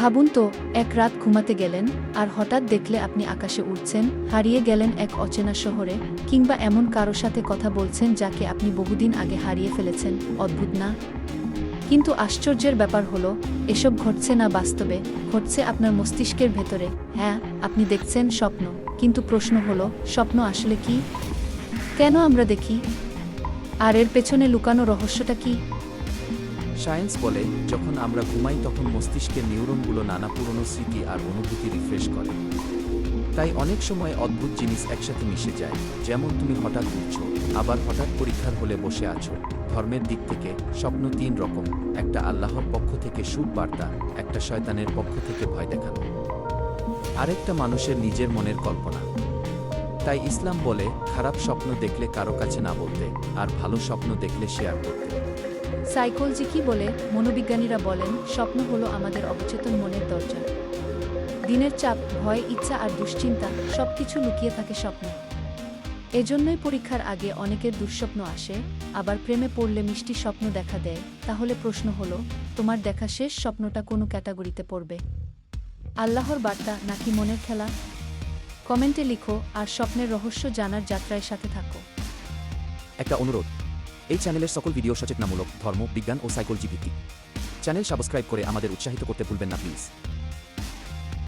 ভাবুন তো, এক রাত ঘুমাতে গেলেন আর হঠাৎ দেখলে আপনি আকাশে উড়ছেন, হারিয়ে গেলেন এক অচেনা শহরে, কিংবা এমন কারো সাথে কথা বলছেন যাকে আপনি বহুদিন আগে হারিয়ে ফেলেছেন। অদ্ভুত না? কিন্তু আশ্চর্যের ব্যাপার হলো, এসব ঘটছে না বাস্তবে, ঘটছে আপনার মস্তিষ্কের ভেতরে। হ্যাঁ, আপনি দেখছেন স্বপ্ন, কিন্তু প্রশ্ন হলো, স্বপ্ন আসলে কি? কেন আমরা দেখি? আর এর পেছনে লুকানো রহস্যটা কি? সায়েন্স বলে, যখন আমরা ঘুমাই তখন মস্তিষ্কের নিউরনগুলো নানা পুরনো স্মৃতি আর অনুভূতি রিফ্রেশ করে। তাই অনেক সময় অদ্ভুত জিনিস একসাথে মিশে যায়, যেমন তুমি হঠাৎ উঠছো, আবার হঠাৎ পরীক্ষার হলে বসে আছো। ধর্মের দিক থেকে স্বপ্ন তিন রকম: একটা আল্লাহর পক্ষ থেকে শুভ বার্তা, একটা শয়তানের পক্ষ থেকে ভয় দেখানো, আরেকটা মানুষের নিজের মনের কল্পনা। তাই ইসলাম বলে, খারাপ স্বপ্ন দেখলে কারো কাছে না বলতে, আর ভালো স্বপ্ন দেখলে শেয়ার করতে। সাইকোলজি কি বলে? মনোবিজ্ঞানীরা বলেন, স্বপ্ন হলো আমাদের অবচেতন মনের দরজা। দিনের চাপ, ভয়, ইচ্ছা আর দুশ্চিন্তা সবকিছু লুকিয়ে থাকে স্বপ্নে। এজন্যই পরীক্ষার আগে অনেকের দুঃস্বপ্ন আসে, আবার প্রেমে পড়লে মিষ্টি স্বপ্ন দেখা দেয়। তাহলে প্রশ্ন হলো, তোমার দেখা শেষ স্বপ্নটা কোন ক্যাটাগরিতে পড়বে? আল্লাহর বার্তা নাকি মনের খেলা? কমেন্টে লিখো, আর স্বপ্নের রহস্য জানার যাত্রায় সাথে থাকো। একটা অনুরোধ, এই চ্যানেলের সকল ভিডিও সচেতনামূলক, ধর্ম, বিজ্ঞান ও সাইকোলজি ভিত্তিক। চ্যানেল সাবস্ক্রাইব করে আমাদের উৎসাহিত করতে ভুলবেন না প্লিজ।